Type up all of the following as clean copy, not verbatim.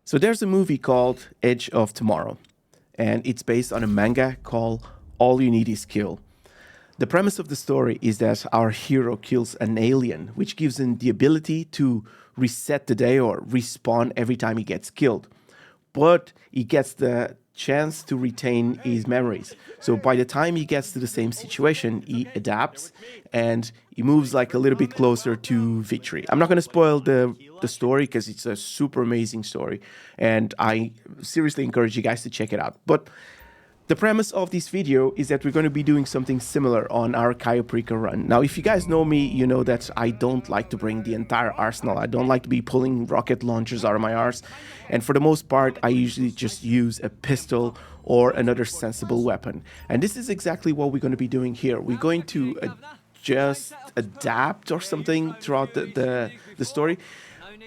So there's a movie called Edge of Tomorrow, and it's based on a manga called All You Need Is Kill. The premise of the story is that our hero kills an alien, which gives him the ability to reset the day or respawn every time he gets killed. But he gets the chance to retain his memories. So by the time he gets to the same situation, he adapts and he moves like a little bit closer to victory. I'm not going to spoil the story because it's a super amazing story, and I seriously encourage you guys to check it out. But the premise of this video is that we're going to be doing something similar on our Cayo Perico run. Now, if you guys know me, you know that I don't like to bring the entire arsenal. I don't like to be pulling rocket launchers out of my arse. And for the most part, I usually just use a pistol or another sensible weapon. And this is exactly what we're going to be doing here. We're going to just adapt or something throughout the story.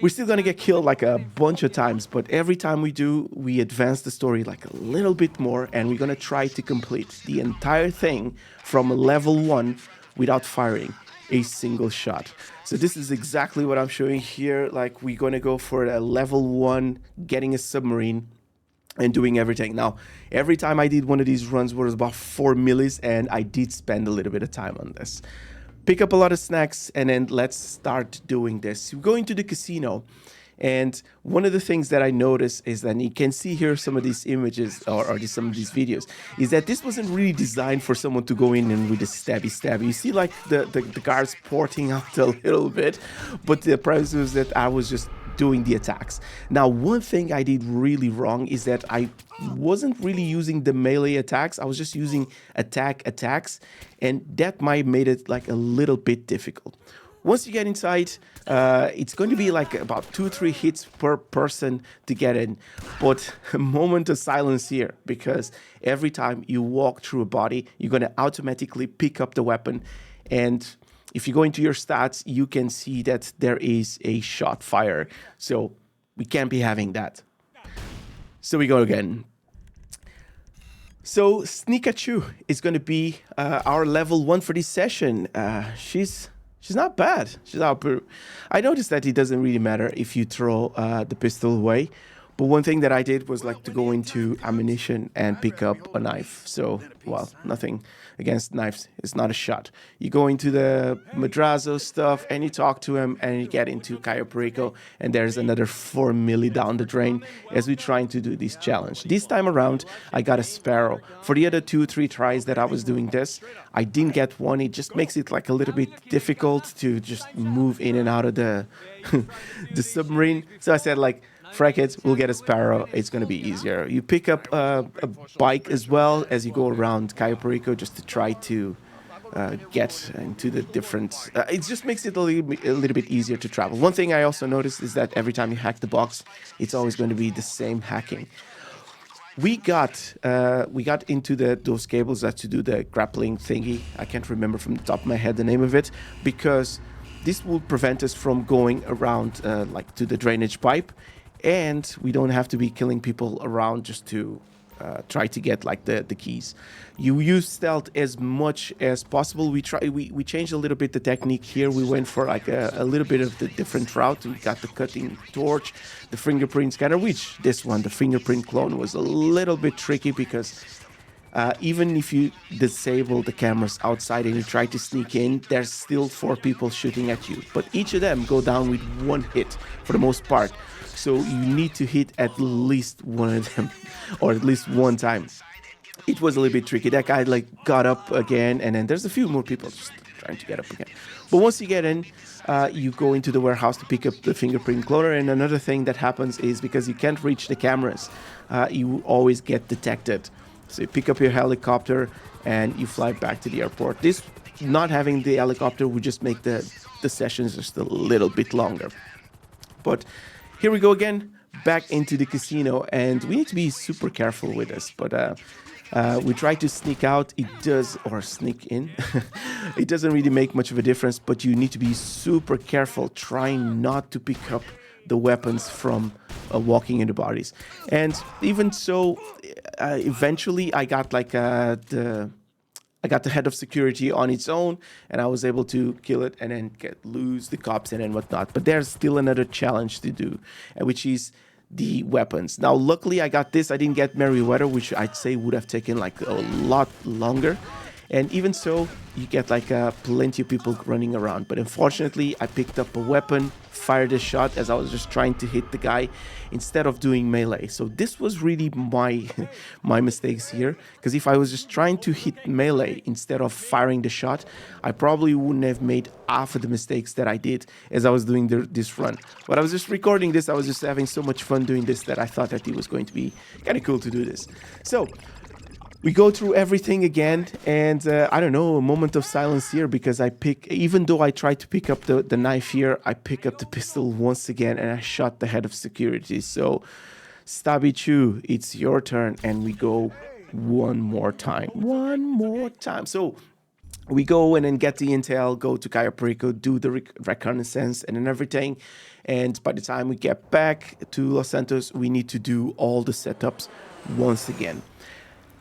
We're still going to get killed like a bunch of times, but every time we do, we advance the story like a little bit more, and we're going to try to complete the entire thing from level 1 without firing a single shot. So this is exactly what I'm showing here. Like, we're going to go for a level 1, getting a submarine and doing everything. Now, every time I did one of these runs was about 4 millis, and I did spend a little bit of time on this. Pick up a lot of snacks, and then let's start doing this. We go into the casino, and one of the things that I noticed is that you can see here some of these images or some of these videos, is that this wasn't really designed for someone to go in and with a stabby. You see like the guards porting out a little bit, but the premise was that I was just doing the attacks. Now, one thing I did really wrong is that I wasn't really using the melee attacks. I was just using attacks, and that might have made it like a little bit difficult. Once you get inside, it's going to be like about 2-3 hits per person to get in. But a moment of silence here, because every time you walk through a body, you're going to automatically pick up the weapon. And if you go into your stats, you can see that there is a shot fire. So we can't be having that. So we go again. So Sneakachu is going to be our level 1 for this session. She's not bad. She's not. I noticed that it doesn't really matter if you throw the pistol away. But one thing that I did was like to go into ammunition and pick up a knife. So, well, nothing against knives. It's not a shot. You go into the Madrazo stuff and you talk to him and you get into Cayo Perico, and there's another 4 milli down the drain as we're trying to do this challenge. This time around, I got a Sparrow. For the other 2-3 tries that I was doing this, I didn't get one. It just makes it like a little bit difficult to just move in and out of the the submarine. So I said like, frack it, we'll get a Sparrow, it's going to be easier. You pick up a bike as well as you go around Cayo Perico just to try to get into the different... it just makes it a little bit easier to travel. One thing I also noticed is that every time you hack the box, it's always going to be the same hacking. We got into those cables that to do the grappling thingy. I can't remember from the top of my head the name of it, because this will prevent us from going around like to the drainage pipe. And we don't have to be killing people around just to try to get like the keys. You use stealth as much as possible. We changed a little bit the technique here. We went for like a little bit of the different route. We got the cutting torch, the fingerprint scanner, which this one, the fingerprint clone, was a little bit tricky because even if you disable the cameras outside and you try to sneak in, there's still 4 people shooting at you. But each of them go down with 1 hit for the most part. So you need to hit at least one of them, or at least one time. It was a little bit tricky. That guy like got up again, and then there's a few more people just trying to get up again. But once you get in, you go into the warehouse to pick up the fingerprint cloner. And another thing that happens is because you can't reach the cameras, you always get detected. So you pick up your helicopter and you fly back to the airport. This, not having the helicopter, would just make the sessions just a little bit longer. But here we go again, back into the casino, and we need to be super careful with this. But we try to sneak out. It does, or sneak in. It doesn't really make much of a difference, but you need to be super careful, trying not to pick up the weapons from walking into bodies. And even so, eventually I got like I got the head of security on its own, and I was able to kill it and then lose the cops and then whatnot. But there's still another challenge to do, which is the weapons. Now, luckily I got this. I didn't get Merryweather, which I'd say would have taken like a lot longer. And even so, you get like plenty of people running around. But unfortunately, I picked up a weapon, fired a shot as I was just trying to hit the guy instead of doing melee. So this was really my my mistakes here. Because if I was just trying to hit melee instead of firing the shot, I probably wouldn't have made half of the mistakes that I did as I was doing this run. But I was just recording this. I was just having so much fun doing this that I thought that it was going to be kind of cool to do this. So we go through everything again, and I don't know, a moment of silence here, because even though I tried to pick up the knife here, I pick up the pistol once again and I shot the head of security. So, Stabby Chew, it's your turn, and we go one more time. One more time. So, we go and then get the intel, go to Cayo Perico, do the reconnaissance and then everything. And by the time we get back to Los Santos, we need to do all the setups once again.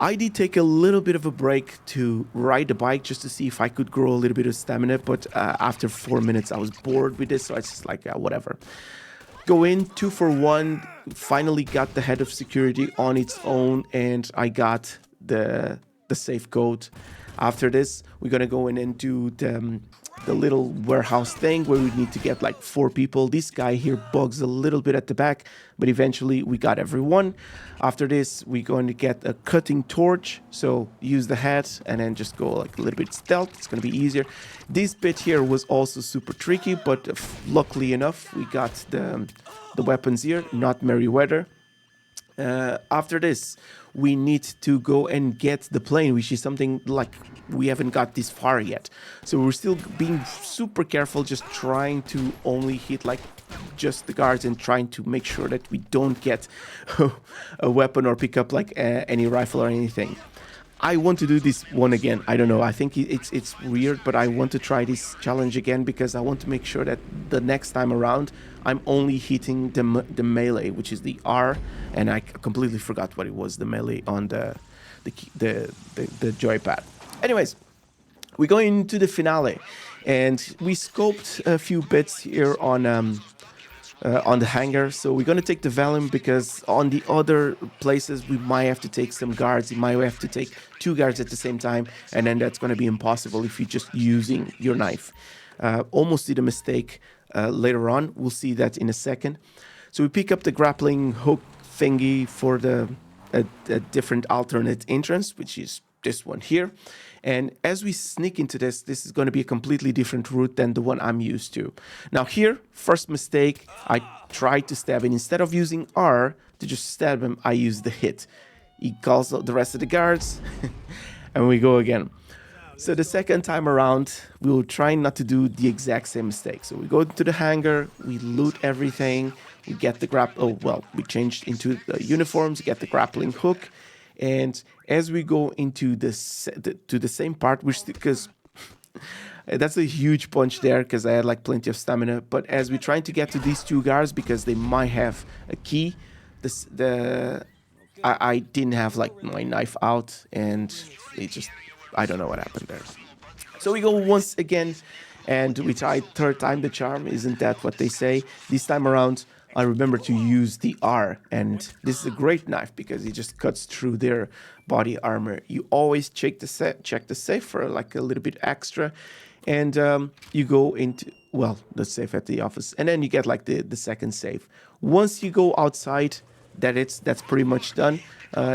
I did take a little bit of a break to ride the bike just to see if I could grow a little bit of stamina, but after 4 minutes I was bored with this, so I was just like, whatever. Go in, 2 for 1, finally got the head of security on its own, and I got the safe code. After this, we're gonna go in and do the little warehouse thing where we need to get like 4 people. This guy here bugs a little bit at the back, but eventually we got everyone. After this, we're going to get a cutting torch. So use the hat and then just go like a little bit stealth. It's going to be easier. This bit here was also super tricky, but luckily enough, we got the weapons here, not Merryweather. After this, we need to go and get the plane, which is something like we haven't got this far yet. So we're still being super careful, just trying to only hit like just the guards and trying to make sure that we don't get a weapon or pick up like any rifle or anything. I want to do this one again. I don't know. I think it's weird, but I want to try this challenge again because I want to make sure that the next time around I'm only hitting the melee, which is the R, and I completely forgot what it was, the melee on the joypad. Anyways, we go into the finale, and we scoped a few bits here on the hangar. So we're going to take the Valium because on the other places we might have to take some guards. You might have to take 2 guards at the same time, and then that's going to be impossible if you're just using your knife. Almost did a mistake later on. We'll see that in a second. So we pick up the grappling hook thingy for a different alternate entrance, which is this one here. And as we sneak into this is going to be a completely different route than the one I'm used to. Now here, first mistake, I tried to stab him. Instead of using R to just stab him, I used the hit. He calls out the rest of the guards, and we go again. So the second time around, we will try not to do the exact same mistake. So we go to the hangar, we loot everything, we get the we changed into the uniforms, get the grappling hook. And as we go into the same part, because that's a huge punch there, because I had like plenty of stamina. But as we're trying to get to these 2 guards, because they might have a key, I didn't have like my knife out, and I don't know what happened there. So we go once again, and we try third time the charm. Isn't that what they say? This time around, I remember to use the R, and this is a great knife because it just cuts through their body armor. You always check the safe for like a little bit extra, and you go into the safe at the office, and then you get like the second safe. Once you go outside, that's pretty much done.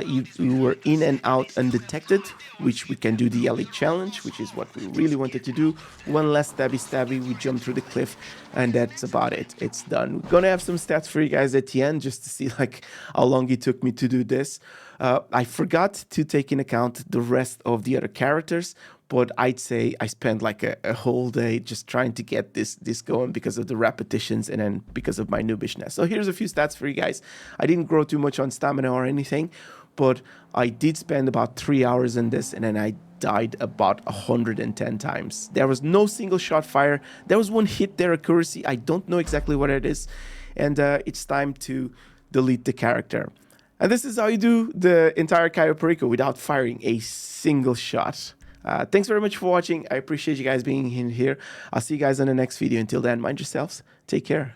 You were in and out undetected, which we can do the LA challenge, which is what we really wanted to do. One last stabby, we jump through the cliff, and that's about it. It's done. We're gonna have some stats for you guys at the end just to see like how long it took me to do this. I forgot to take in account the rest of the other characters, but I'd say I spent like a whole day just trying to get this going because of the repetitions and then because of my noobishness. So here's a few stats for you guys. I didn't grow too much on stamina or anything, but I did spend about 3 hours in this, and then I died about 110 times. There was no single shot fire. There was one hit there, accuracy. I don't know exactly what it is, and it's time to delete the character. And this is how you do the entire Cayo Perico without firing a single shot. Thanks very much for watching. I appreciate you guys being in here. I'll see you guys in the next video. Until then, mind yourselves. Take care.